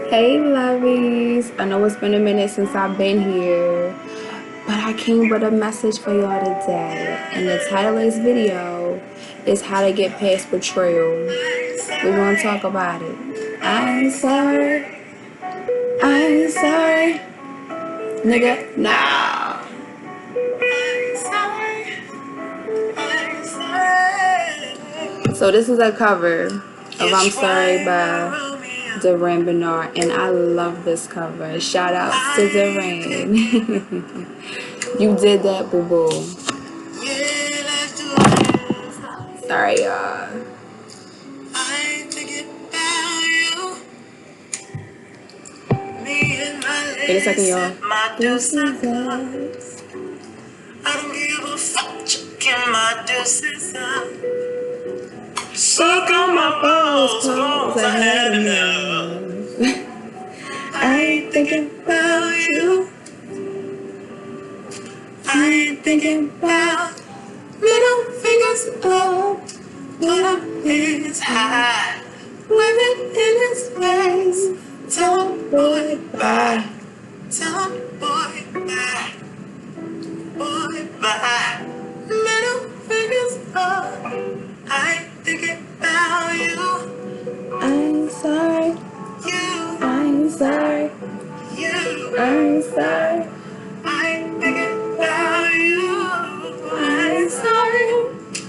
Hey lovies, I know it's been a minute since I've been here, but I came with a message for y'all today, and the title of this video is how to get past betrayal. We're gonna talk about it. I'm sorry, I'm sorry, nigga, nah. So this is a cover of I'm Sorry by Duran Bernard, and I love this cover. Shout out to Duran. You did that, boo boo. Sorry, y'all. Wait a second, y'all. This is us. I don't give a fuck, checking my deuces up. Suck on my balls, cause I had enough. I ain't thinking about you. I ain't thinking about middle fingers up, but up hands high. Women in his face. Tell him boy bye. Tell him boy bye. Boy bye. Middle fingers up. I ain't thinking about you. I'm sorry. You. I'm sorry. You. I'm sorry. I ain't thinking about you. I'm sorry.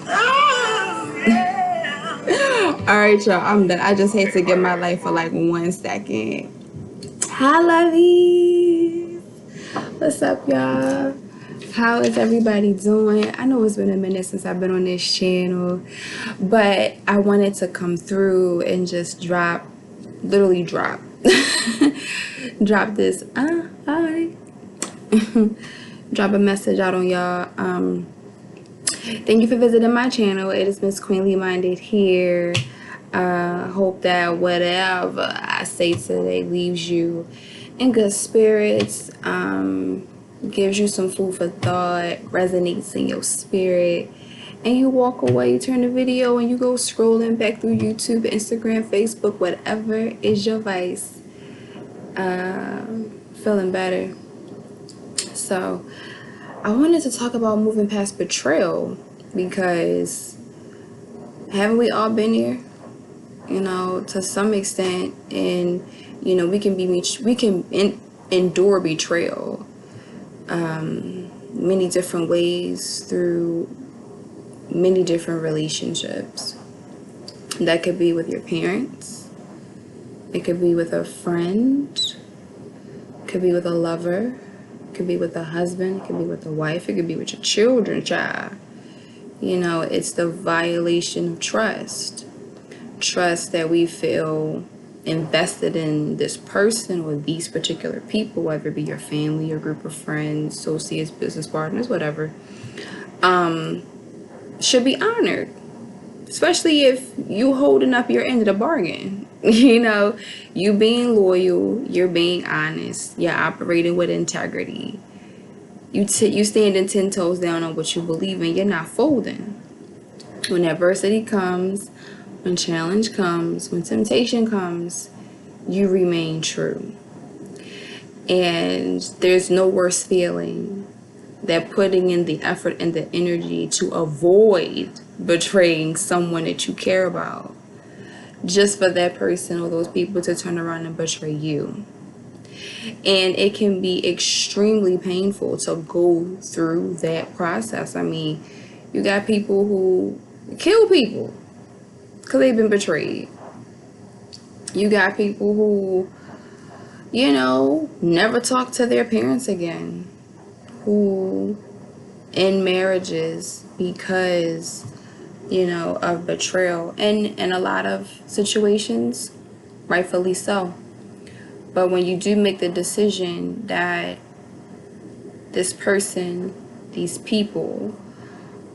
Oh, yeah. Alright, y'all. I'm done. I just hate to get my life for like 1 second. Hi, lovies. What's up, y'all? How is everybody doing? I know it's been a minute since I've been on this channel, but I wanted to come through and just literally drop this hi drop a message out on y'all. Thank you for visiting my channel. It is Miss Queenly Minded here. Hope that whatever I say today leaves you in good spirits, gives you some food for thought, resonates in your spirit, and you walk away, you turn the video, and you go scrolling back through YouTube, Instagram, Facebook, whatever is your vice, feeling better. So I wanted to talk about moving past betrayal, because haven't we all been here, to some extent? And we can endure betrayal many different ways through many different relationships. That could be with your parents, it could be with a friend, it could be with a lover, it could be with a husband, it could be with a wife, it could be with your children, child. It's the violation of trust that we feel invested in this person or these particular people, whether it be your family, your group of friends, associates, business partners, whatever, should be honored, especially if you holding up your end of the bargain. You being loyal, you're being honest, you're operating with integrity, you standing 10 toes down on what you believe in, you're not folding. When adversity comes, when challenge comes, when temptation comes, you remain true. And there's no worse feeling than putting in the effort and the energy to avoid betraying someone that you care about, just for that person or those people to turn around and betray you. And it can be extremely painful to go through that process. I mean, you got people who kill people because they've been betrayed. You got people who, never talk to their parents again, who in marriages because, of betrayal. And in a lot of situations, rightfully so. But when you do make the decision that this person, these people,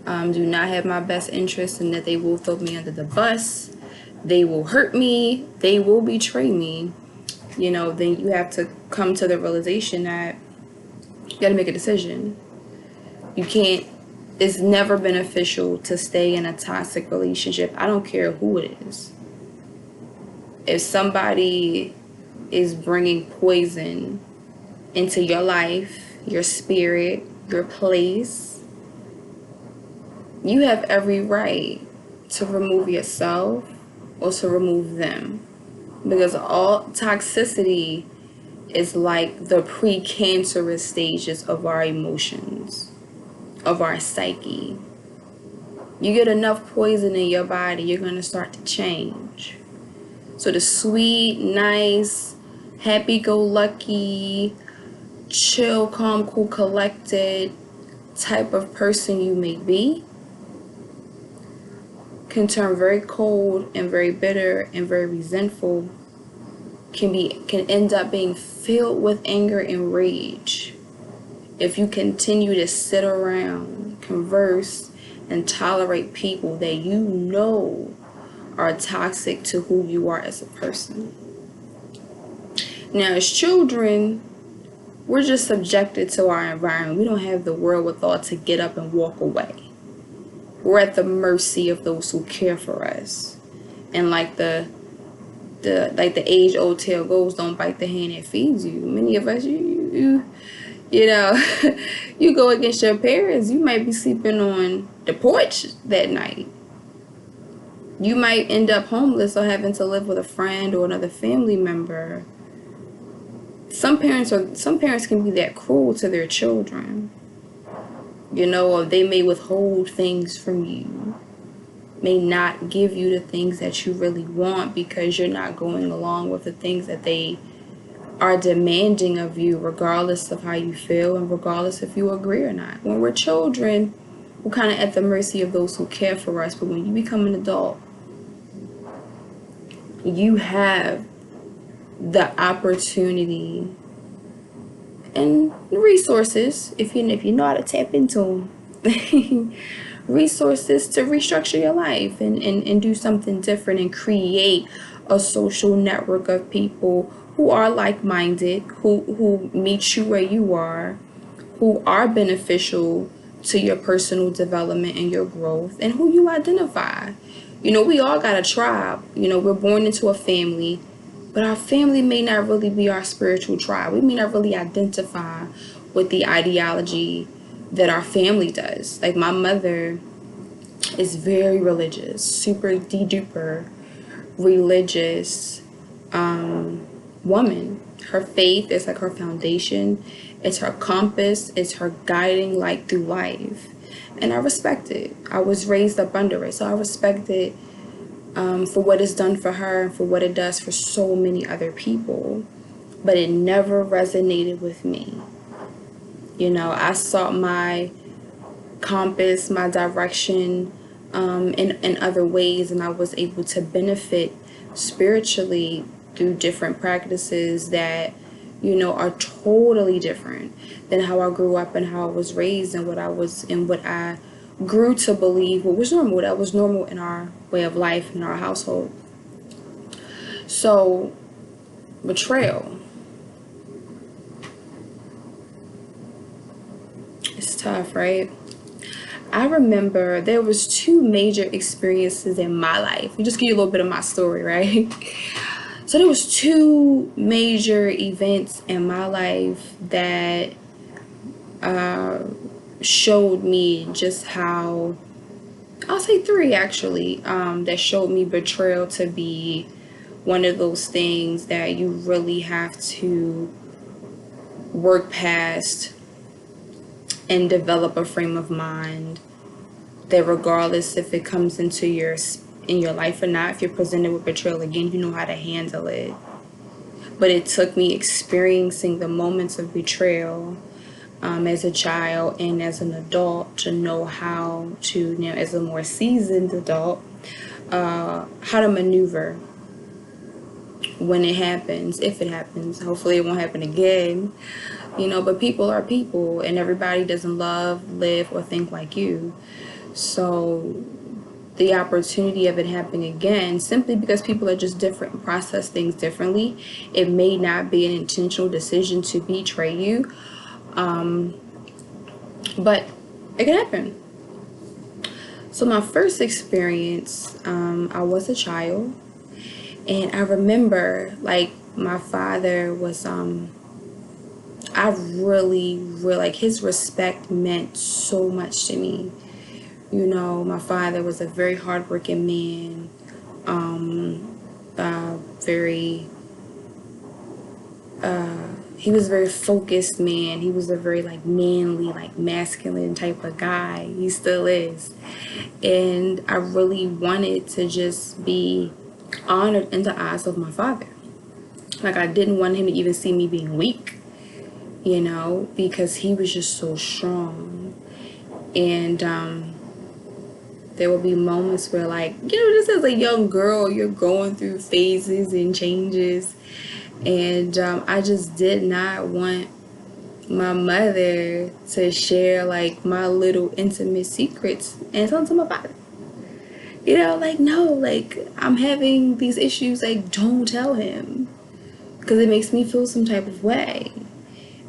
do not have my best interest, and that they will throw me under the bus, they will hurt me, they will betray me, then you have to come to the realization that you got to make a decision. You can't, it's never beneficial to stay in a toxic relationship. I don't care who it is. If somebody is bringing poison into your life, your spirit, your place, you have every right to remove yourself or to remove them. Because all toxicity is like the precancerous stages of our emotions, of our psyche. You get enough poison in your body, you're going to start to change. So the sweet, nice, happy-go-lucky, chill, calm, cool, collected type of person you may be can turn very cold and very bitter and very resentful, can end up being filled with anger and rage if you continue to sit around, converse, and tolerate people that you know are toxic to who you are as a person. Now, as children, we're just subjected to our environment. We don't have the wherewithal to get up and walk away. We're at the mercy of those who care for us. And like the age-old tale goes, don't bite the hand that feeds you. Many of us, you know, you go against your parents, you might be sleeping on the porch that night. You might end up homeless or having to live with a friend or another family member. Some parents can be that cruel to their children. You know, or they may withhold things from you, may not give you the things that you really want because you're not going along with the things that they are demanding of you, regardless of how you feel and regardless if you agree or not. When we're children, we're kind of at the mercy of those who care for us. But when you become an adult, you have the opportunity and resources, if you know how to tap into them, resources to restructure your life and do something different and create a social network of people who are like-minded, who meet you where you are, who are beneficial to your personal development and your growth, and who you identify. You know, we all got a tribe. You know, we're born into a family, but our family may not really be our spiritual tribe. We may not really identify with the ideology that our family does. Like my mother is very religious, super duper religious woman. Her faith is like her foundation. It's her compass. It's her guiding light through life. And I respect it. I was raised up under it. So I respect it for what it's done for her and for what it does for so many other people. But it never resonated with me. You know, I sought my compass, my direction in other ways, and I was able to benefit spiritually through different practices that, you know, are totally different than how I grew up and how I was raised and what I grew to believe what was normal. That was normal in our way of life in our household. So, betrayal. It's tough, right? I remember there was two major experiences in my life. I'll just give you a little bit of my story, right? So there was two major events in my life that showed me just how, I'll say three actually, that showed me betrayal to be one of those things that you really have to work past and develop a frame of mind that regardless if it comes into in your life or not, if you're presented with betrayal again, you know how to handle it. But it took me experiencing the moments of betrayal as a child and as an adult to know how to, now as a more seasoned adult, how to maneuver when it happens, if it happens. Hopefully it won't happen again, you know, but people are people and everybody doesn't love, live, or think like you. So the opportunity of it happening again, simply because people are just different and process things differently, it may not be an intentional decision to betray you, but it can happen. So my first experience, I was a child, and I remember like my father was I really like his respect meant so much to me. You know, my father was a very hardworking man, very he was a very focused man. He was a very like manly, like masculine type of guy. He still is. And I really wanted to just be honored in the eyes of my father. Like I didn't want him to even see me being weak, you know, because he was just so strong. And there will be moments where, like, you know, just as a young girl, you're going through phases and changes. And I just did not want my mother to share, like, my little intimate secrets and tell them to my father. You know, like, no, like, I'm having these issues, like, don't tell him. Because it makes me feel some type of way.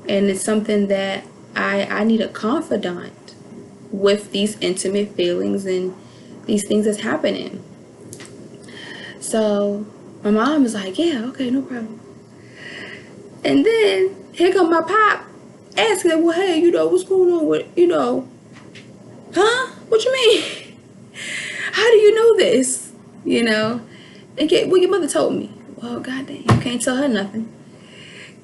And it's something that I need a confidant with these intimate feelings and these things that's happening. So my mom was like, yeah, okay, no problem. And then here come my pop asking, well, hey, you know, what's going on with, you know, huh? What you mean? How do you know this? You know? And well, your mother told me. Well, goddamn, you can't tell her nothing.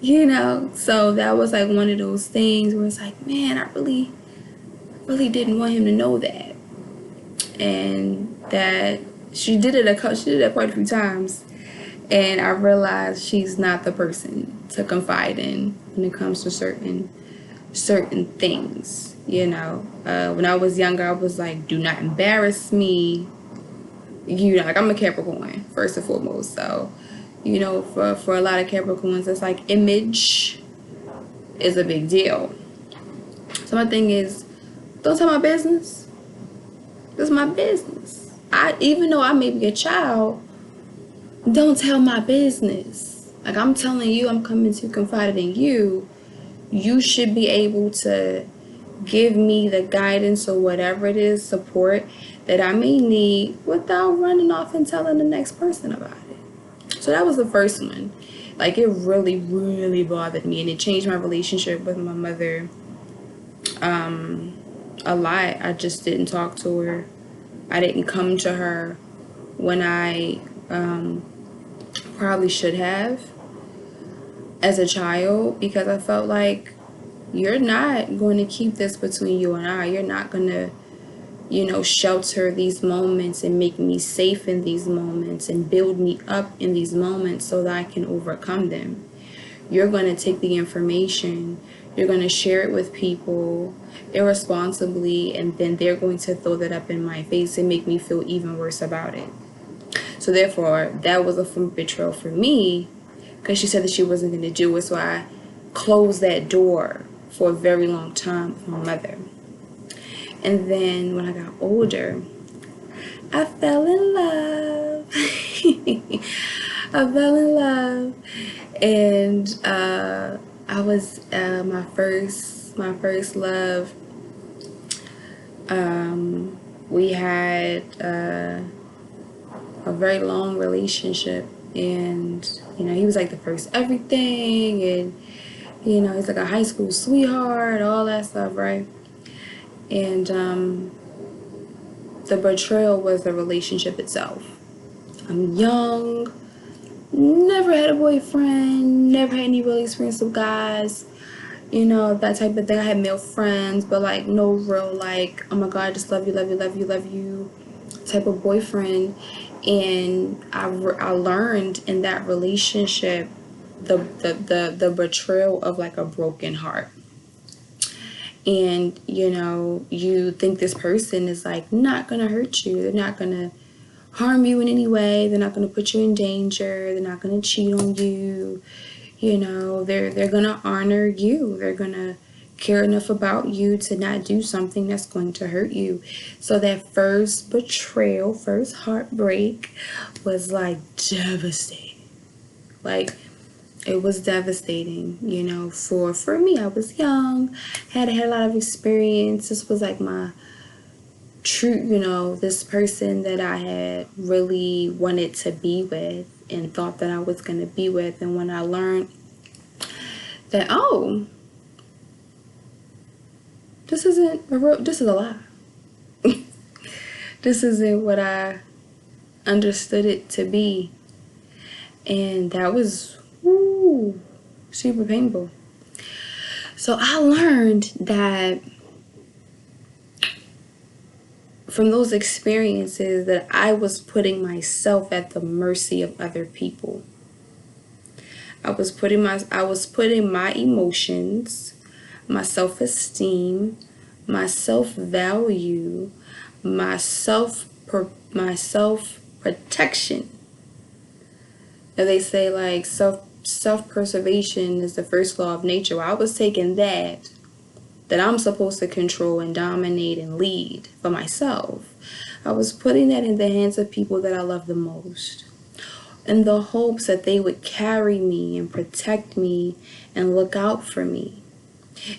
You know? So that was like one of those things where it's like, man, I really didn't want him to know that. And that she did it quite a few times. And I realized she's not the person to confide in when it comes to certain things. You know, when I was younger, I was like, do not embarrass me. You know, like I'm a Capricorn first and foremost. So, you know, for a lot of Capricorns, it's like image is a big deal. So my thing is, don't tell my business. This is my business. Even though I may be a child, don't tell my business. Like I'm telling you, I'm coming to confide in you. You should be able to give me the guidance or whatever it is, support that I may need without running off and telling the next person about it. So that was the first one. Like it really, really bothered me, and it changed my relationship with my mother a lot. I just didn't talk to her. I didn't come to her when I probably should have as a child, because I felt like you're not going to keep this between you and I. You're not going to, you know, shelter these moments and make me safe in these moments and build me up in these moments so that I can overcome them. You're going to take the information, you're going to share it with people irresponsibly, and then they're going to throw that up in my face and make me feel even worse about it. So therefore, that was a form of betrayal for me, because she said that she wasn't going to do it. So I closed that door for a very long time with my mother. And then when I got older, I fell in love. I fell in love. And I was my first love. We had a very long relationship, and you know, he was like the first everything, and you know, he's like a high school sweetheart, all that stuff, right? And the betrayal was the relationship itself. I'm young, never had a boyfriend, never had any real experience with guys, you know, that type of thing. I had male friends, but like no real like, oh my god, I just love you, love you, love you, love you type of boyfriend. And I learned in that relationship the betrayal of like a broken heart. And you know, you think this person is like not gonna hurt you, they're not gonna harm you in any way, they're not gonna put you in danger, they're not gonna cheat on you, you know, they're gonna honor you, they're gonna care enough about you to not do something that's going to hurt you. So that first betrayal, first heartbreak was like devastating. Like it was devastating, you know, for me. I was young, had a lot of experience. This was like my true, you know, this person that I had really wanted to be with. and thought that I was going to be with. And when I learned that, oh, this is a lie. This isn't what I understood it to be. And that was super painful. So I learned that from those experiences that I was putting myself at the mercy of other people. I was putting my emotions, my self-esteem, my self-value, my self-protection. And they say like self-preservation is the first law of nature. Well, I was taking that I'm supposed to control and dominate and lead for myself. I was putting that in the hands of people that I love the most, in the hopes that they would carry me and protect me and look out for me.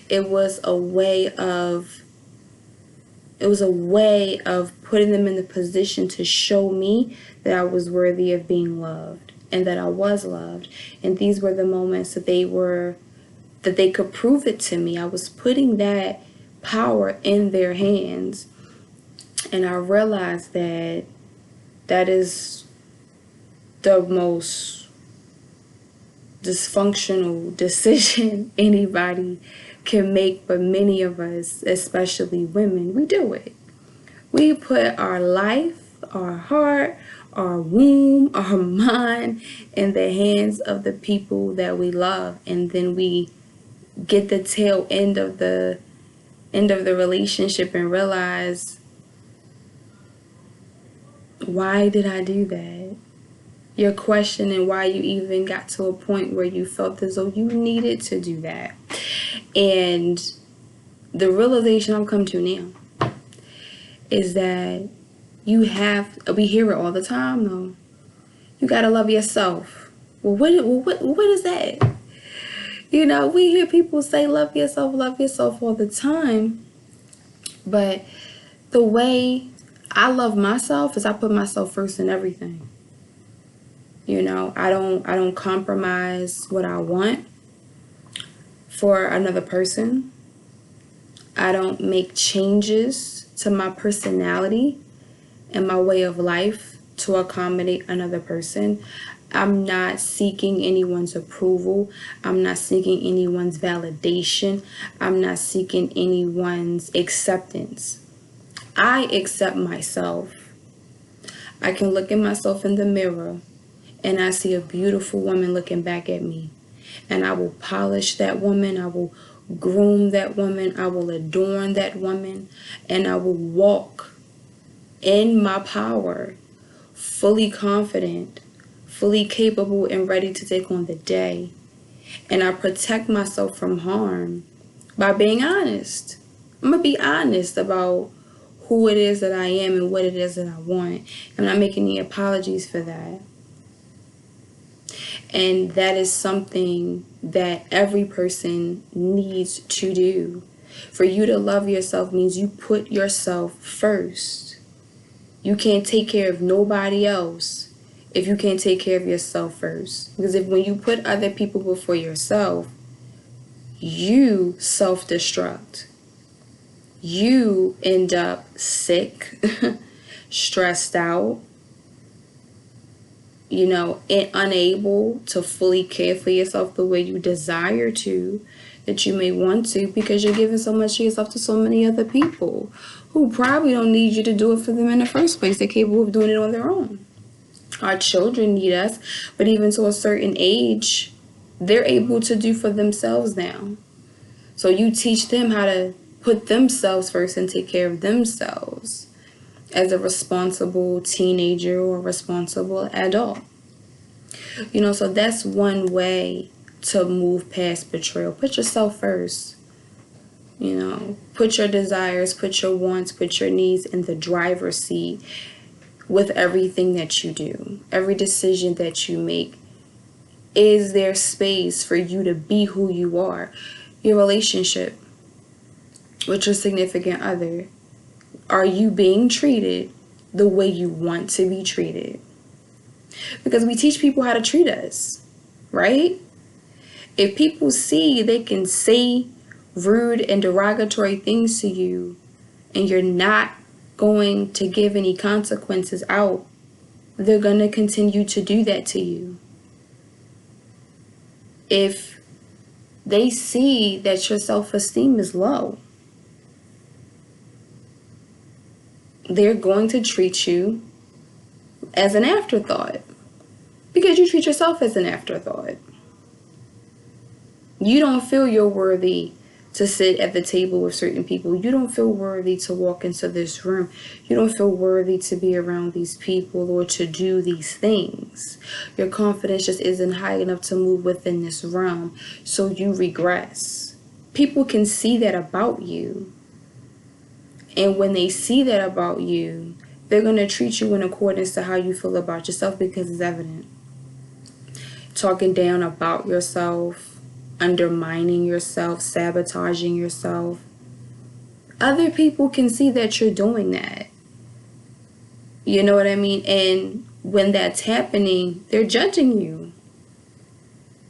It was a way of putting them in the position to show me that I was worthy of being loved and that I was loved. And these were the moments that they could prove it to me. I was putting that power in their hands. And I realized that is the most dysfunctional decision anybody can make, but many of us, especially women, we do it. We put our life, our heart, our womb, our mind in the hands of the people that we love, and then we get the tail end of the relationship and realize, why did I do that? You're questioning why you even got to a point where you felt as though you needed to do that. And the realization I've come to now is that we hear it all the time though. You gotta love yourself. Well, what is that? You know, we hear people say love yourself all the time. But the way I love myself is I put myself first in everything. You know, I don't compromise what I want for another person. I don't make changes to my personality and my way of life to accommodate another person. I'm not seeking anyone's approval. I'm not seeking anyone's validation. I'm not seeking anyone's acceptance. I accept myself. I can look at myself in the mirror and I see a beautiful woman looking back at me. And I will polish that woman. I will groom that woman. I will adorn that woman. And I will walk in my power, fully confident, fully capable and ready to take on the day. And I protect myself from harm by being honest. I'm going to be honest about who it is that I am and what it is that I want. I'm not making any apologies for that. And that is something that every person needs to do. For you to love yourself means you put yourself first. You can't take care of nobody else if you can't take care of yourself first. Because when you put other people before yourself, you self-destruct. You end up sick, stressed out, you know, and unable to fully care for yourself the way you desire to, that you may want to, because you're giving so much of yourself to so many other people who probably don't need you to do it for them in the first place. They're capable of doing it on their own. Our children need us, but even to a certain age, they're able to do for themselves now. So you teach them how to put themselves first and take care of themselves as a responsible teenager or responsible adult. You know, so that's one way to move past betrayal. Put yourself first. You know, put your desires, put your wants, put your needs in the driver's seat with everything that you do. Every decision that you make. Is there space for you to be who you are? Your relationship with your significant other. Are you being treated the way you want to be treated? Because we teach people how to treat us, right? If people see they can say rude and derogatory things to you and you're not going to give any consequences out, they're going to continue to do that to you. If they see that your self-esteem is low, they're going to treat you as an afterthought because you treat yourself as an afterthought. You don't feel you're worthy to sit at the table with certain people. You don't feel worthy to walk into this room. You don't feel worthy to be around these people or to do these things. Your confidence just isn't high enough to move within this realm, so you regress. People can see that about you. And when they see that about you, they're going to treat you in accordance to how you feel about yourself because it's evident. Talking down about yourself, undermining yourself, sabotaging yourself. Other people can see that you're doing that. You know what I mean? And when that's happening, they're judging you.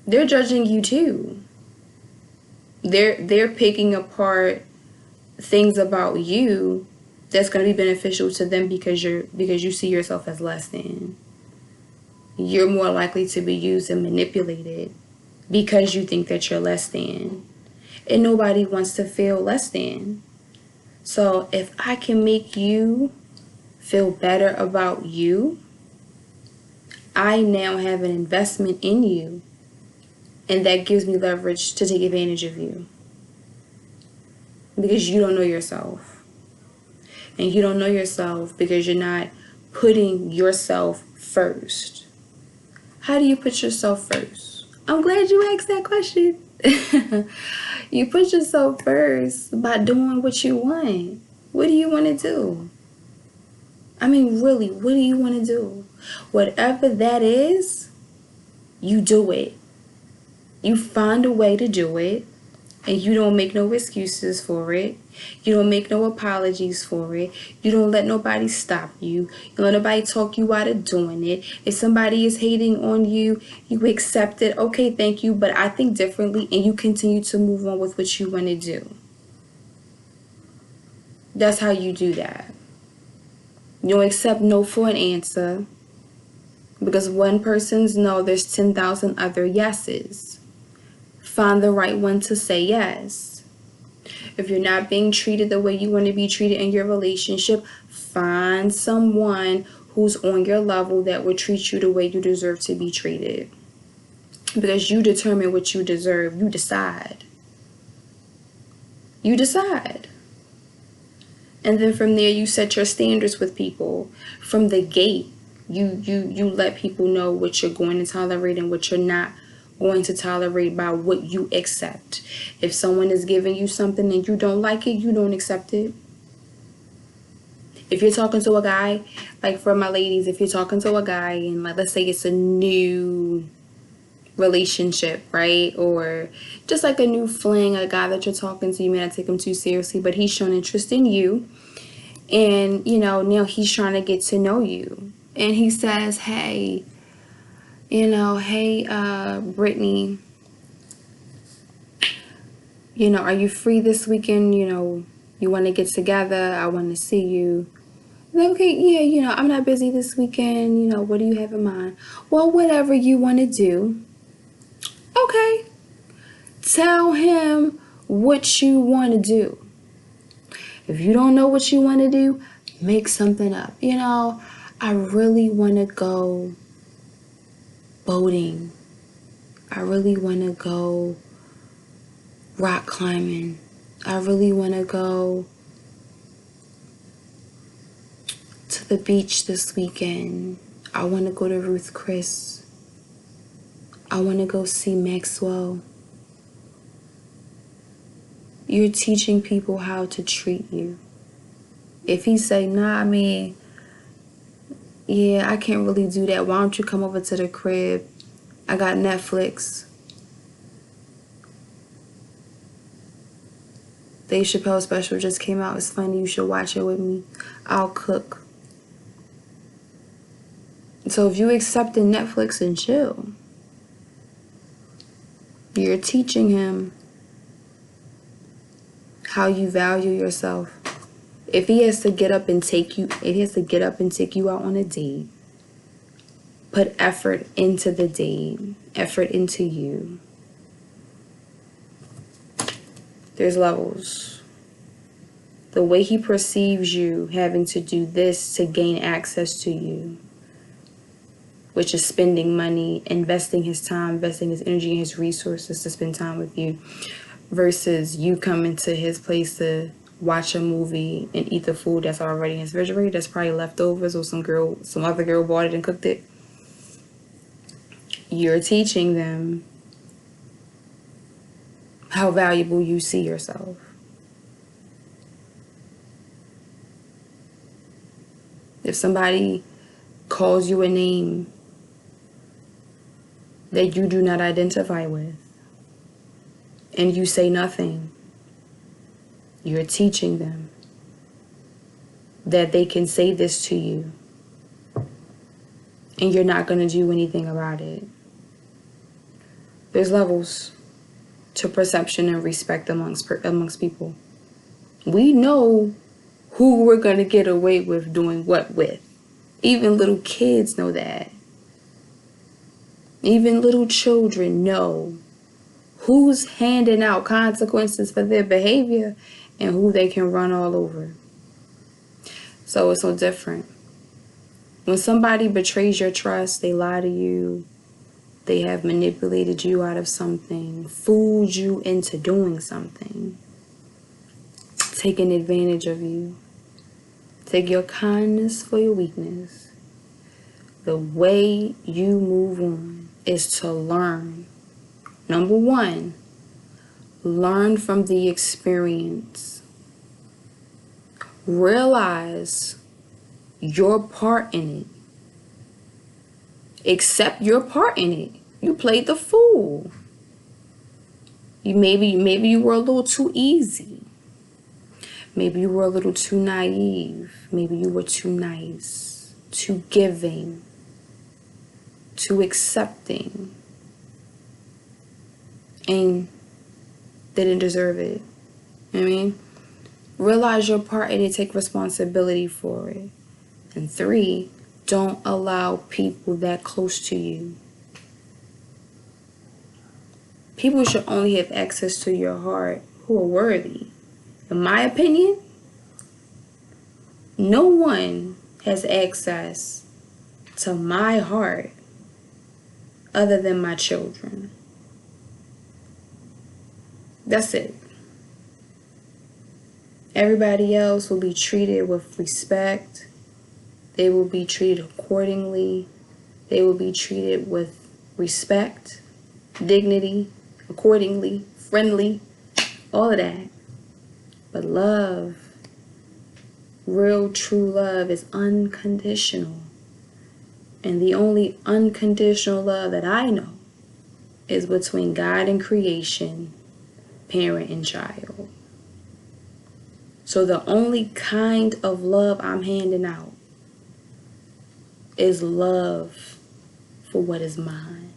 They're judging you too. They're picking apart things about you that's going to be beneficial to them because you see yourself as less than. You're more likely to be used and manipulated because you think that you're less than. And nobody wants to feel less than. So if I can make you feel better about you, I now have an investment in you. And that gives me leverage to take advantage of you. Because you don't know yourself. And you don't know yourself because you're not putting yourself first. How do you put yourself first? I'm glad you asked that question. You put yourself first by doing what you want. What do you want to do? I mean, really, what do you want to do? Whatever that is, you do it. You find a way to do it, and you don't make no excuses for it. You don't make no apologies for it. You don't let nobody stop you. You don't let nobody talk you out of doing it. If somebody is hating on you, you accept it. Okay, thank you, but I think differently, and you continue to move on with what you want to do. That's how you do that. You don't accept no for an answer. Because one person's no, there's 10,000 other yeses. Find the right one to say yes. If you're not being treated the way you want to be treated in your relationship, find someone who's on your level that will treat you the way you deserve to be treated. Because you determine what you deserve. You decide. You decide. And then from there, you set your standards with people. From the gate, you let people know what you're going to tolerate and what you're not going to tolerate by what you accept. If someone is giving you something and you don't like it, you don't accept it. If you're talking to a guy, like for my ladies, if you're talking to a guy and like let's say it's a new relationship, right? Or just like a new fling, a guy that you're talking to, you may not take him too seriously, but he's shown interest in you. And, you know, now he's trying to get to know you. And he says, hey, Brittany, are you free this weekend? You want to get together? I want to see you. Like, okay, yeah, I'm not busy this weekend. What do you have in mind? Well, whatever you want to do. Okay. Tell him what you want to do. If you don't know what you want to do, make something up. I really want to go boating. I really want to go rock climbing. I really want to go to the beach this weekend. I want to go to Ruth Chris. I want to go see Maxwell. You're teaching people how to treat you. If he say, nah, I can't really do that. Why don't you come over to the crib? I got Netflix. Dave Chappelle special just came out. It's funny. You should watch it with me. I'll cook. So if you accepting Netflix and chill, you're teaching him how you value yourself. If he has to get up and take you, out on a date, put effort into the date, effort into you. There's levels. The way he perceives you having to do this to gain access to you, which is spending money, investing his time, investing his energy and his resources to spend time with you, versus you coming to his place to watch a movie and eat the food that's already in his refrigerator, that's probably leftovers, or some other girl bought it and cooked it. You're teaching them how valuable you see yourself. If somebody calls you a name that you do not identify with and you say nothing, you're teaching them that they can say this to you and you're not going to do anything about it. There's levels to perception and respect amongst people. We know who we're going to get away with doing what with. Even little kids know that. Even little children know who's handing out consequences for their behavior and who they can run all over. So it's no different. When somebody betrays your trust, they lie to you, they have manipulated you out of something, fooled you into doing something, taking advantage of you. Take your kindness for your weakness. The way you move on is to learn. Number one, learn from the experience. Realize your part in it. Accept your part in it. You played the fool. Maybe you were a little too easy. Maybe you were a little too naive. Maybe you were too nice, too giving, too accepting, and didn't deserve it. You know what I mean? Realize your part and take responsibility for it. And 3, don't allow people that close to you. People should only have access to your heart who are worthy. In my opinion, no one has access to my heart other than my children. That's it. Everybody else will be treated with respect. They will be treated accordingly. They will be treated with respect, dignity, accordingly, friendly, all of that. But love, real true love, is unconditional. And the only unconditional love that I know is between God and creation, parent and child. So the only kind of love I'm handing out is love for what is mine.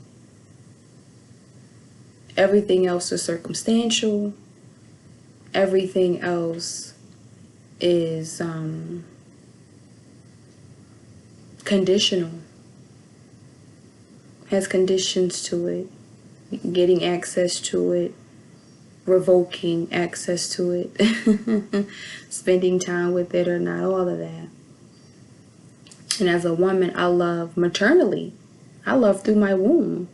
Everything else is circumstantial. Everything else is conditional. Has conditions to it. Getting access to it. Revoking access to it. Spending time with it or not. All of that. And as a woman, I love maternally. I love through my womb.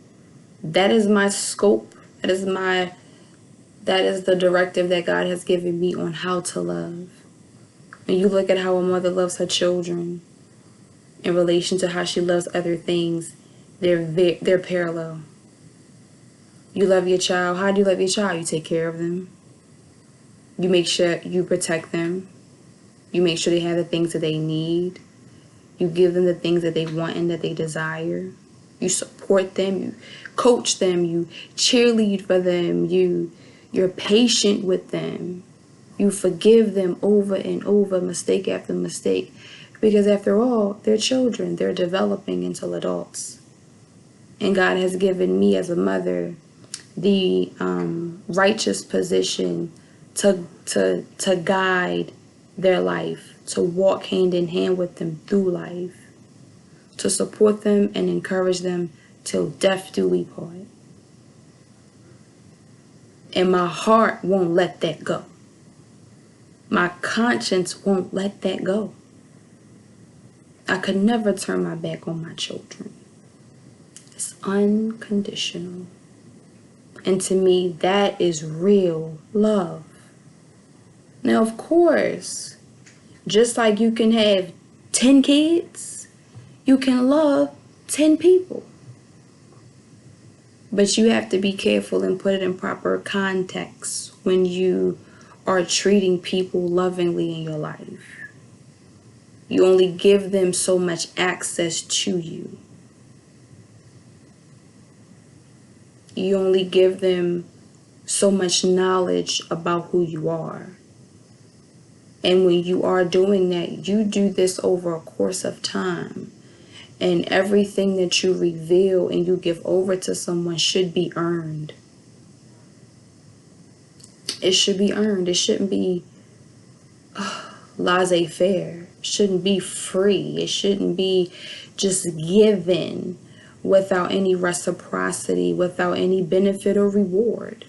That is my scope. That is the directive that God has given me on how to love. And you look at how a mother loves her children in relation to how she loves other things, they're parallel. You love your child. How do you love your child? You take care of them. You make sure you protect them. You make sure they have the things that they need. You give them the things that they want and that they desire. You support them. You coach them. You cheerlead for them. You're patient with them. You forgive them over and over, mistake after mistake, Because after all, they're children. They're developing into adults. And God has given me as a mother the righteous position to guide their life, to walk hand in hand with them through life, to support them and encourage them till death do we part. And my heart won't let that go. My conscience won't let that go. I could never turn my back on my children. It's unconditional. And to me, that is real love. Now, of course, just like you can have 10 kids, you can love 10 people. But you have to be careful and put it in proper context when you are treating people lovingly in your life. You only give them so much access to you. You only give them so much knowledge about who you are. And when you are doing that, you do this over a course of time. And everything that you reveal and you give over to someone should be earned. It should be earned. It shouldn't be laissez-faire. It shouldn't be free. It shouldn't be just given without any reciprocity, without any benefit or reward.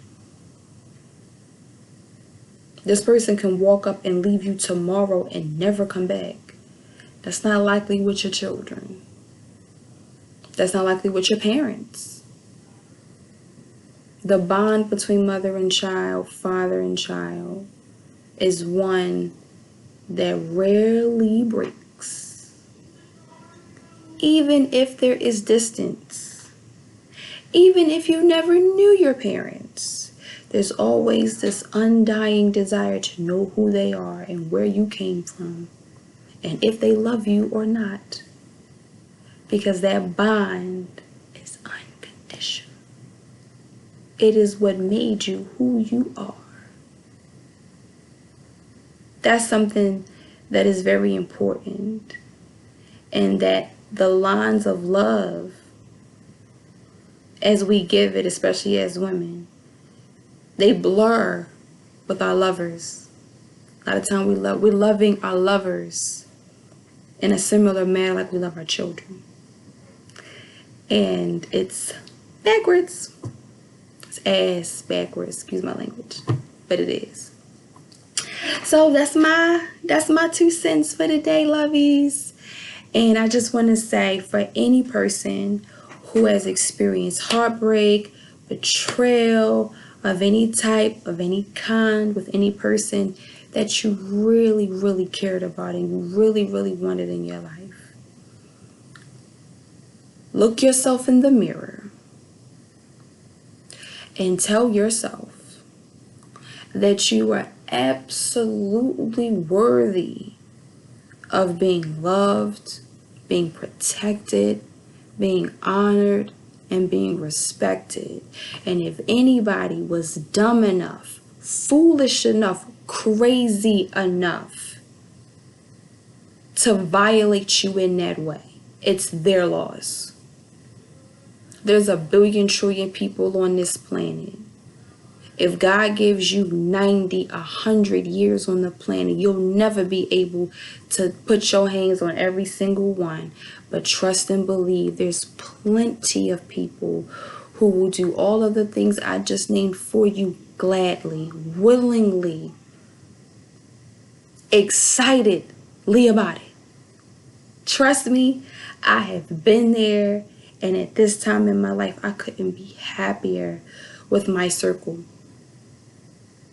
This person can walk up and leave you tomorrow and never come back. That's not likely with your children. That's not likely with your parents. The bond between mother and child, father and child, is one that rarely breaks. Even if there is distance. Even if you never knew your parents. There's always this undying desire to know who they are and where you came from. And if they love you or not. Because that bond is unconditional. It is what made you who you are. That's something that is very important. And that the lines of love, as we give it, especially as women, they blur with our lovers. A lot of time we're loving our lovers in a similar manner like we love our children. And it's backwards. It's ass backwards, excuse my language. But it is. So that's my 2 cents for today, lovies. And I just want to say, for any person who has experienced heartbreak, betrayal of any type, of any kind, with any person that you really, really cared about and you really, really wanted in your life, look yourself in the mirror and tell yourself that you are absolutely worthy of being loved, being protected, being honored, and being respected. And if anybody was dumb enough, foolish enough, crazy enough to violate you in that way, it's their loss. There's a billion trillion people on this planet. If God gives you 90, 100 years on the planet, you'll never be able to put your hands on every single one. But trust and believe there's plenty of people who will do all of the things I just named for you gladly, willingly, excitedly about it. Trust me, I have been there. And at this time in my life, I couldn't be happier with my circle.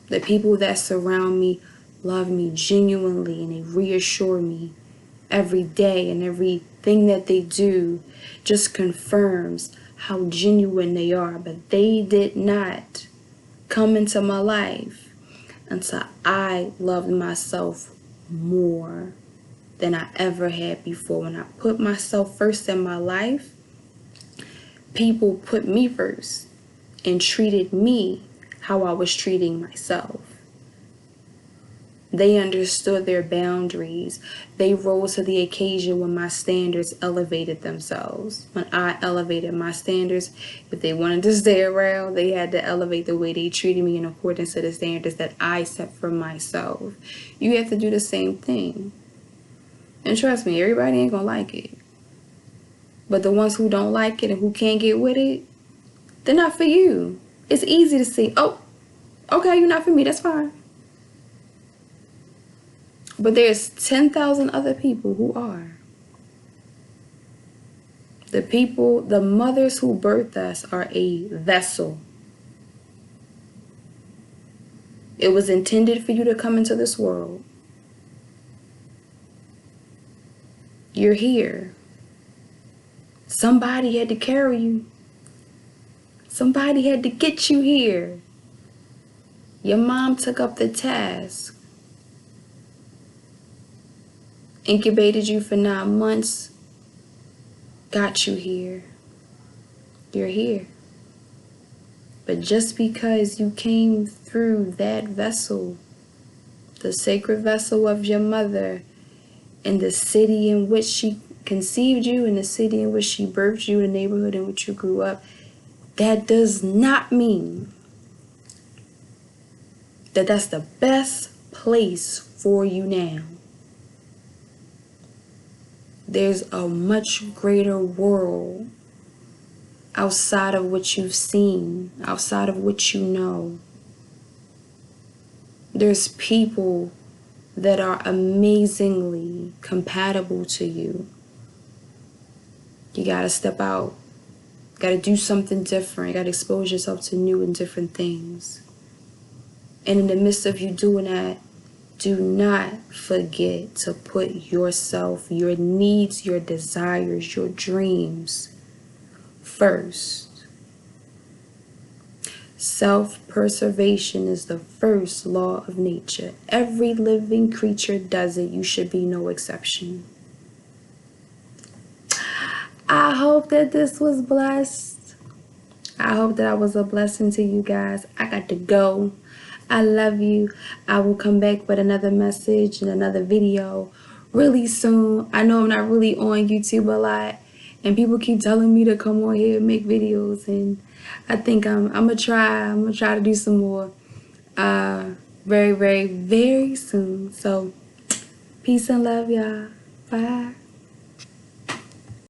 The people that surround me love me genuinely, and they reassure me every day, and everything that they do just confirms how genuine they are. But they did not come into my life until I loved myself more than I ever had before. When I put myself first in my life, people put me first and treated me how I was treating myself. They understood their boundaries. They rose to the occasion when my standards elevated themselves. When I elevated my standards, if they wanted to stay around, they had to elevate the way they treated me in accordance to the standards that I set for myself. You have to do the same thing. And trust me, everybody ain't gonna like it. But the ones who don't like it and who can't get with it, they're not for you. It's easy to see, oh, okay, you're not for me, that's fine. But there's 10,000 other people who are. The people, the mothers who birthed us are a vessel. It was intended for you to come into this world. You're here. Somebody had to carry you. Somebody had to get you here. Your mom took up the task. Incubated you for 9 months. Got you here. You're here. But just because you came through that vessel, the sacred vessel of your mother, in the city in which she conceived you, in the city in which she birthed you, the neighborhood in which you grew up, that does not mean that that's the best place for you now. There's a much greater world outside of what you've seen, outside of what you know. There's people that are amazingly compatible to you. You gotta step out. Gotta do something different. You gotta expose yourself to new and different things. And in the midst of you doing that, do not forget to put yourself, your needs, your desires, your dreams first. Self-preservation is the first law of nature. Every living creature does it. You should be no exception. I hope that this was blessed. I hope that I was a blessing to you guys. I got to go. I love you. I will come back with another message and another video really soon. I know I'm not really on YouTube a lot, and people keep telling me to come on here and make videos, and I think I'm gonna try to do some more very, very, very soon. So peace and love, y'all. Bye.